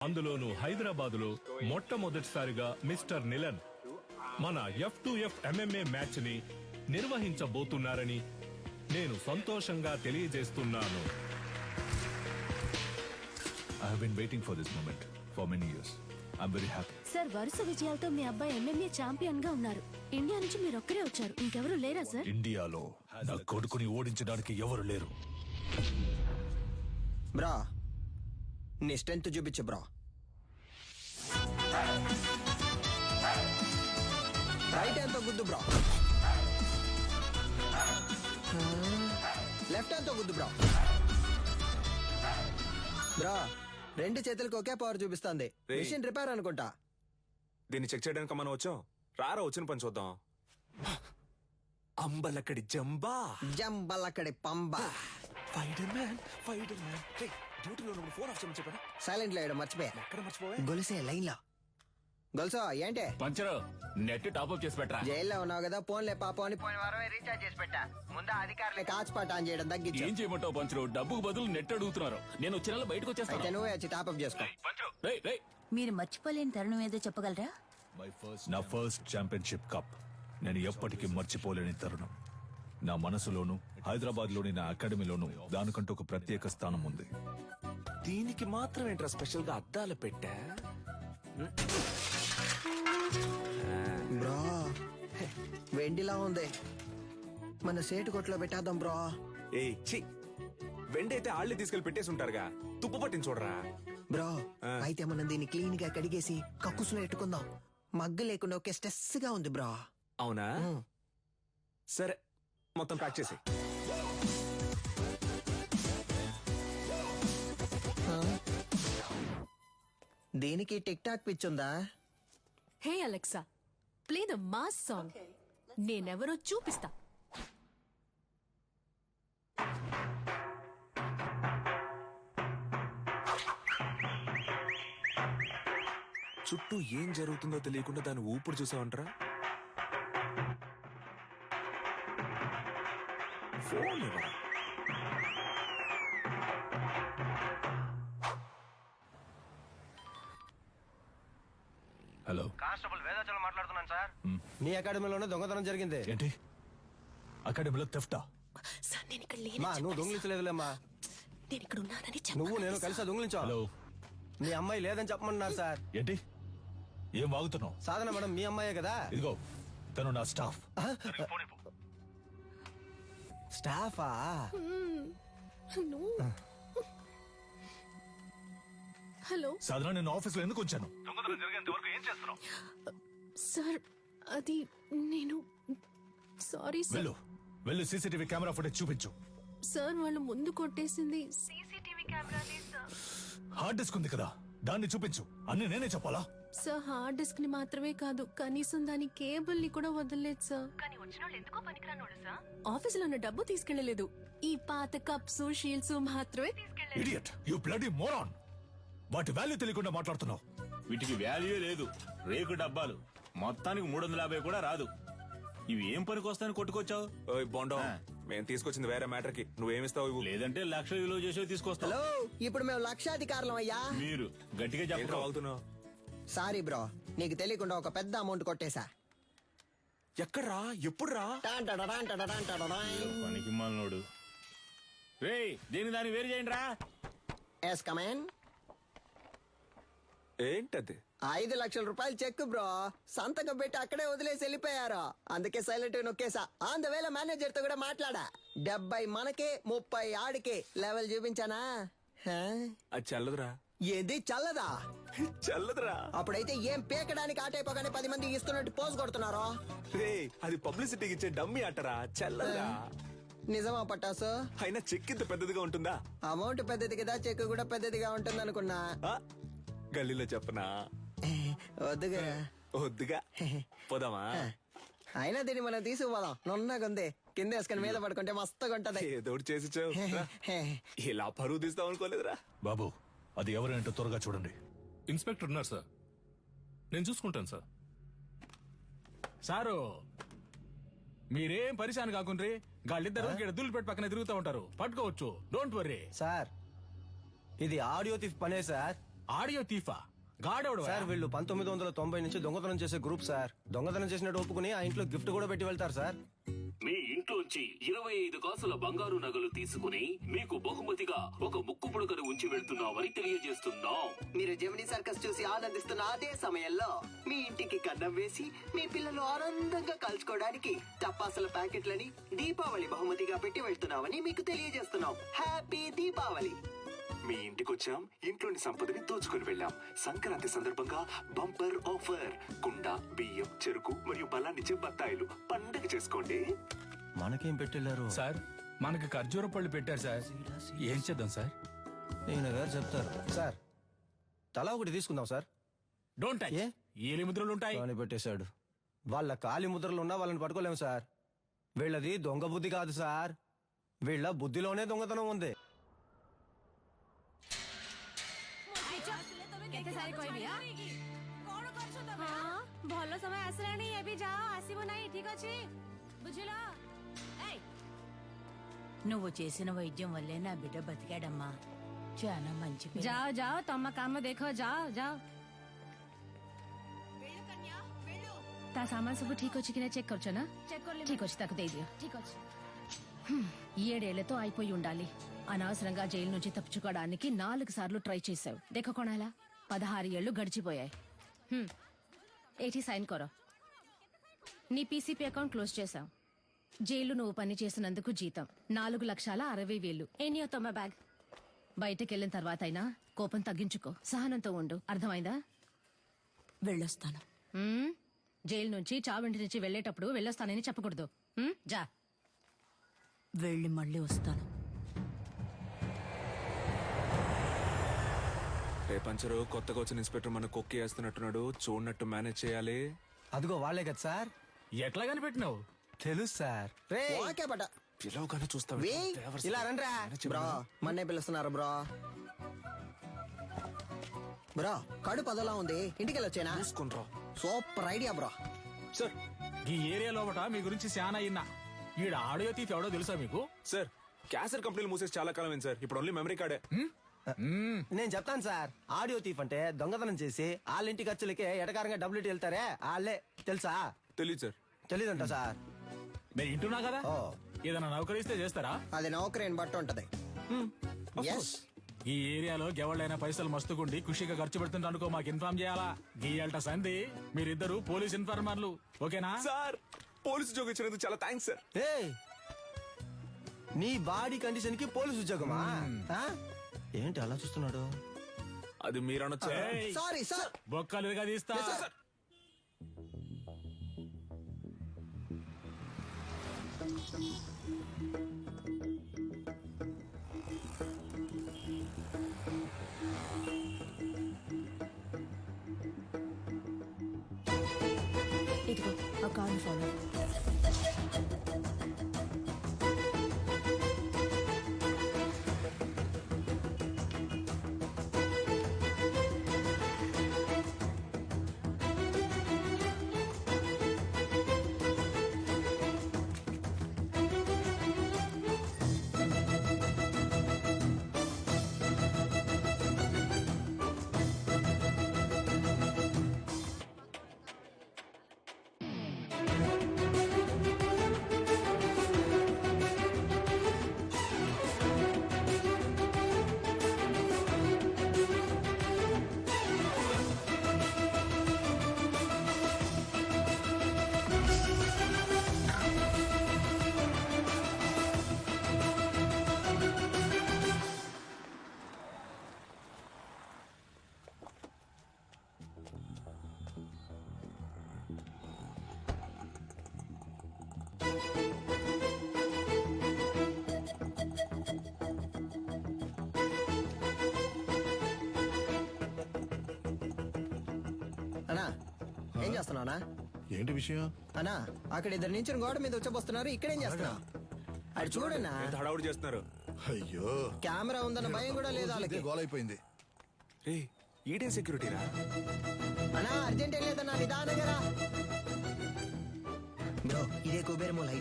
అందులోనూ హైదరాబాదులో మొట్టమొదటిసారిగా మిస్టర్ నిలన్ మన F2F MMA మ్యాచ్ ని నిర్వహించబోతున్నారని నేను సంతోషంగా తెలియజేస్తున్నాను. I have been waiting for this moment for many years. I'm very happy. Sir, వరుస విజయాలతో మీ అబ్బాయి MMA ఛాంపియన్ గా ఉన్నారు. ఇండియా నుంచి మీరు ఒక్కరే వచ్చారు, ఇంకెవరు లేరా సార్? ఇండియాలో నా కొడుకుని ఓడించడానికి ఎవరు లేరు. బ్రా, నీ స్ట్రెంత్ చూపించు బ్రా. రైట్ హ్యాండ్ తో గుద్దు బ్రా. లెఫ్ట్ హ్యాండ్ తో గుద్దు బ్రా. బ్రా, రెండు చేతులకు ఒకే పవర్ చూపిస్తుంది. మిషన్ రిపేర్ అనుకుంటా. దీన్ని చెక్ చేయడానికి మనం వచ్చాం. రారా వచ్చిన పని చూద్దాం. అంబలక్కడి జంబా జంబలక్కడి పంబ. ఫైటర్ మ్యాన్ డ్యూటీలో ఉన్నప్పుడు ఫోన్ ఆఫ్ చేయమని చెప్పారా? సైలెంట్ లో మర్చిపోయా. ఎక్కడ మర్చిపోవా? గొలుసే లైన్ లో. గొలుసో ఏంటి? పంచరు నెట్ టాప్అప్ చేసి పెట్టరా. జైల్లో ఉన్నావు కదా, ఫోన్లే పాపం అని పోయిన వారమే రీఛార్జ్ చేసి పెట్టా. ముందు అధికారులే కాచిపాట ఆన్ చేయడం తగ్గించు. ఏం చేయమంటావు పంచరు? డబ్బుకు బదులు నెట్ అడుగుతున్నారు. నేను వచ్చే నెల బయటకు అయితే వచ్చేస్తాను. నువ్వే వచ్చి టాప్అప్ చేసుకో. రేయ్, రేయ్. మీరు మర్చిపోలేని తరుణం ఏదో చెప్పగలరా? నా ఫస్ట్ ఛాంపియన్షిప్ కప్ నేను ఎప్పటికీ మర్చిపోలేని తరుణం. నా మనసులోను, హైదరాబాద్ లోని నా అకాడమీలోను దానికంటూ ఒక ప్రత్యేక స్థానం ఉంది. దీనికి మాత్రం ఏంట్రా స్పెషల్ గా అద్దాలు పెట్టా? బ్రో, వెండిలా ఉంది. మన సేటు కొట్లో పెట్టేద్దాం బ్రో. ఏ చి వెండైతే ఆళ్ళే తీసుకెళ్లి పెట్టేసి ఉంటారుగా. తుప్పు పట్టించి చూడరా. బ్రో, అయితే మనం దీన్ని క్లీన్ గా కడిగేసి కక్కుసులో పెట్టుకుందాం. మగ్గు లేకుండా ఒకే స్ట్రెస్ గా ఉంది బ్రో. అవునా? సరే, మొత్తం ప్యాక్ చేసి. దీనికి టిక్ టాక్ పిచ్చుందా? Hey Alexa, play the mass song. నేనెవరో చూపిస్తా. చుట్టూ ఏం జరుగుతుందో తెలియకుండా దాన్ని ఊపిరి చూసావంటరా. ఫోన్ ఇవ్వరా. హలో, కానిస్టేబుల్ వేదాచలం మాట్లాడుతున్నాను సార్. నీ అకాడమీలోనే దొంగతనం జరిగింది. ఏంటి? అకాడమీలో థెఫ్టా? సార్, నేను ఇక్కడ మా నువ్వు దొంగిలించలేదులేమ్మా. నేను ఇక్కడ ఉన్నానని నువ్వు నేను కలిసి దొంగిలించావు. హలో, మీ అమ్మాయి లేదని చెప్పమన్నారు సార్. ఏంటి? ఏం వాగుతున్నావు? సాధన మేడం మీ అమ్మాయే కదా. ఇదిగో, తను నా స్టాఫ్. స్టాఫా? హలో సాధారణ నేను ఆఫీస్లో ఎందుకు వచ్చాను? సార్, అది నేను సారీ సార్. వెళ్ళు, వెళ్ళు, సీసీటీవీ కెమెరా ఫుటేజ్ చూపించు. సార్, వాళ్ళు ముందు కొట్టేసింది సీసీటీవీ కెమెరానే సార్. హార్డ్ డిస్క్ ఉంది కదా, దాన్ని చూపించు. అన్ని నేనే చెప్పాలా? సార్, హార్డ్ డిస్క్ ని మాత్రమే కాదు, కనీసం దాని కేబుల్ ని కూడా వదలలేదు సార్. కానీ వచ్చిన వాళ్ళు ఎందుకో పనికిరానోడు సార్. ఆఫీసులో ఉన్న డబ్బు తీసుకెళ్లలేదు. ఈ పాత కప్స్, షీల్డ్స్ మాత్రమే తీసుకెళ్లేదు. Idiot, you bloody moron. వాటి వాల్యూ తెలియకుండా మాట్లాడుతున్నావు. వీటికి వాల్యూ లేదు. రేకు డబ్బాలు మొత్తానికి 350 కూడా రాదు. ఇవి ఏం పనికి వస్తాయని కొట్టుకొచ్చావు? ఓయ్ బోండో, మేము తీసుకొచ్చింది వేరే మ్యాటర్ కి. నువ్వేమిస్తావు ఇవ్వు. లేదంటే లక్ష విలువ చేసి తీసుకొస్తావు. హలో, ఇప్పుడు మేము లక్షాధికారులం అయ్యా. మీరు గట్టిగా ఏంట్రా చెప్పాలి. వాగుతున్నావు? సారీ బ్రో, నీకు తెలియకుండా ఒక పెద్ద అమౌంట్ కొట్టేశా. ఎక్కడ్రా? ఎప్పుడురా? పనికి మాలినోడు. రేయ్, దీని దాన్ని వేరు చేయండి రా. Yes come in. ఏంటది? 5 లక్షల రూపాయలు చెక్ బ్రో. సంతకం పెట్టి అక్కడే వదిలేసి వెళ్ళిపోయారు. అందుకే సైలెంట్ నొక్కేసా. ఆన్ ద వేళ మేనేజర్ తో కూడా మాట్లాడా. 70 మనకే, 30 ఆడికే. లెవెల్ చూపించానా? అది చల్లదురా. ఏంది చల్లదా? చల్లదురా. అప్పుడైతే ఏం పీకడానికి ఆటైపోగానే 10 మంది ఇస్తున్నట్టు పోజ్ కొడుతున్నారు. రే, అది పబ్లిసిటీకి ఇచ్చే డమ్మీ అట్టరా. చల్లదురా. నిజమా పట్టాసు? అయినా చెక్ ఇంత పెద్దదిగా ఉంటుందా? అమౌంట్ పెద్దది కదా, చెక్ కూడా పెద్దదిగా ఉంటుంది అనుకున్నా. ఆ? గల్లీలో చెప్పనా? వద్దుగా. వద్దుగా. పోదామా? అయినా దీన్ని మనం తీసుకుపోదాం. నున్నగుంది, కింద వేసుకుని మీద పడుకుంటే మస్తుగా ఉంటది. ఏదో ఒకటి చేసి చావు. ఇలా పరువు తీస్తాం అనుకోలేదురా. బాబు, అది ఎవరంటో త్వరగా చూడండి. ఇన్స్పెక్టర్ ఉన్నారు సార్, నేను చూసుకుంటాను సార్. సారు, మీరేం పరిశాన్ కాకుండ్రి. గాళ్ళిద్దరు దుల్లు పెట్టి పక్కన తిరుగుతూ ఉంటారు. పట్టుకోవచ్చు, డోంట్ వర్రీ. సార్, ఇది ఆడియో థిఫ్ పనే సార్. ఆడియో తీఫా గాడెవడు సార్ వీళ్ళు 1990 నుంచి దొంగతనం చేసే గ్రూప్ సార్. దొంగతనం చేసినట్టు ఒప్పుకుని ఆ ఇంట్లో గిఫ్ట్ కూడా పెట్టి వెళ్తారు సార్. మీ ఇంట్లోంచి 25 కాసుల బంగారు నగలు తీసుకుని మీకు బహుమతిగా ఒక ముక్కు పుడకను ఉంచి వెళ్తున్నామని తెలియజేస్తున్నాం. మీరు జెమినీ సర్కస్ చూసి ఆనందిస్తున్న అదే సమయంలో మీ ఇంటికి కన్నం వేసి మీ పిల్లలు ఆనందంగా కలుసుకోవడానికి టపాసుల ప్యాకెట్లని దీపావళి బహుమతిగా పెట్టి వెళ్తున్నామని మీకు తెలియజేస్తున్నాం. హ్యాపీ దీపావళి. మీ ఇంటికొచ్చాం, ఇంట్లోని సంపదని దోచుకుని వెళ్ళాం. సంక్రాంతి సందర్భంగా బంపర్ ఆఫర్. కుండ, బియ్యం, చెరుకు మరియు బలాన్నిచ్చే బత్తాయిలు. పండగ చేసుకోండి. మనకేం పెట్టెళ్ళారు సార్ మనకి ఖర్జూర పళ్ళు పెట్టారు సార్. ఏం చేద్దాం సార్? ఈయన గారు చెప్తారు. సార్ తలా ఒకటి తీసుకుందాం సార్. Don't touch. ఏ? ఏలి ముద్రలు ఉంటాయి. అని పెట్టేశాడు. వాళ్ళ కాలి ముద్రలు ఉన్నా వాళ్ళని పట్టుకోలేము సార్. వీళ్ళది దొంగ బుద్ధి కాదు సార్, వీళ్ళ బుద్ధిలోనే దొంగతనం ఉంది. ଭଲ ସମୟ ଆସିଲାଣି ଏବେ ଯାଅ ଆସିବ ନାହିଁ ଠିକ ଅଛି ବୁଝିଲ నువ్వు చేసిన వైద్యం వల్లే నా బిడ్డ బతికాడమ్మా. చాలా మంచి పిల్ల. ଯାଅ ଯାଅ ତମ କାମ ଦେଖ ଯାଅ ଯାଅ ତା ସାମାନ ସବୁ ଠିକ ଅଛି କି ନା చెక్ କରୁଛ ନା ଠିକ ଅଛି ତାକୁ ଦେଇଦିଅ ଠିକ ଅଛି 7 ఏళ్లతో అయిపోయి ఉండాలి. అనవసరంగా జైలు నుంచి తప్పించుకోవడానికి 4 సార్లు ట్రై చేశావు. దేఖ కొనాలా 16 ఏళ్లు గడిచిపోయాయి. ఏటి సైన్ కొరో. నీ పీసీపీ అకౌంట్ క్లోజ్ చేశాం. జైలు నువ్వు పని చేసినందుకు జీతం 4,60,000. ఎన్ని తొమ్మ బ్యాగ్. బయటకెళ్ళిన తర్వాత అయినా కోపం తగ్గించుకో, సహనంతో ఉండు. అర్థమైందా? వెళ్ళొస్తాను. జైలు నుంచి చావింటి నుంచి వెళ్ళేటప్పుడు వెళ్ళొస్తానని చెప్పకూడదు. జా. వెళ్ళి మళ్ళీ వస్తాను. రేపంచరు కొత్తగా వచ్చిన ఇన్స్పెక్టర్ మన కొక్కి వేస్తున్నట్టున్నాడు. చూడనట్టు మేనేజ్ చేయాలి. అదిగో వాళ్ళే కదా సార్. ఎట్లా కనిపెట్టినావు? తెలుసు సార్. రే ఓకే బట పిలవగానే చూస్తావు. ఇలా రండ్రా బ్రో. మన్నే పిలుస్తున్నారు బ్రో. బ్రో కడుపు అదోలా ఉంది, ఇంటికి వెళ్ళొచ్చేనా? చూసుకుంట్రా. Super idea bro. సార్ ఈ ఏరియా లోపట మీ గురించి చాలా ఇన్నా. ఈడ ఆడియో తీఫ్ ఎవడో తెలుసా మీకు? సార్ క్యాసెట్ కంపెనీలు మూసేసి చాలా కాలం అయింది సార్. ఇప్పుడు ఓన్లీ మెమరీ కార్డే. నేను చెప్తాను సార్. ఆడియో తీఫ్ అంటే దొంగతనం చేసి వాళ్ళ ఇంటి ఖర్చులకే ఎటకారంగా డబ్బులు వెళ్తారే వాళ్ళే. తెలుసా? తెలియదు సార్. తెలీదంట సార్. నేను ఇంటున్నా కదా. ఓ. ఏదైనా నౌకరిస్తే చేస్తారా? అది నౌకరీని బట్టి ఉంటది. ఎస్. ఈ ఏరియాలో ఎవళ్ళైనా పైసలు మస్తుకుండి ఖుషిగా ఖర్చు పెడుతుంటే అనుకో మాకు ఇన్ఫార్మ్ చేయాలా. గీయాలట సంధి మీరిద్దరు పోలీస్ ఇన్ఫార్మర్లు. ఓకేనా సార్ పోలీసు ఉద్యోగం ఇచ్చినందుకు చాలా థ్యాంక్స్ సార్. ఏయ్, నీ బాడీ కండిషన్ కి పోలీసు ఉద్యోగమా? ఆ? ఏంటి అలా చూస్తున్నాడు? అది మీరు అనొచ్చా? Sorry sir. బొక్కలుగా తీస్తా. ఇదిగో ఆ కార్ని ఫాలో. అన్నా ఏం చేస్తున్నావునా? ఏంటి విషయం? అన్నా అక్కడ ఇద్దరు నుంచి గోడ మీద వచ్చబోస్తున్నారు. ఇక్కడేం చేస్తున్నావు? అటు చూడన్నా. ఎంత హడావుడి చేస్తున్నారు. అయ్యో, కెమెరా ఉందన్న భయం కూడా లేదు వాళ్ళకి. గోలైపోయింది. రే ఈడేం సెక్యూరిటీరా? అన్నా అర్జెంట్ ఏం లేదన్నా, నిదానంగా రా. బ్రో ఇదే కుబేరమో లైట్.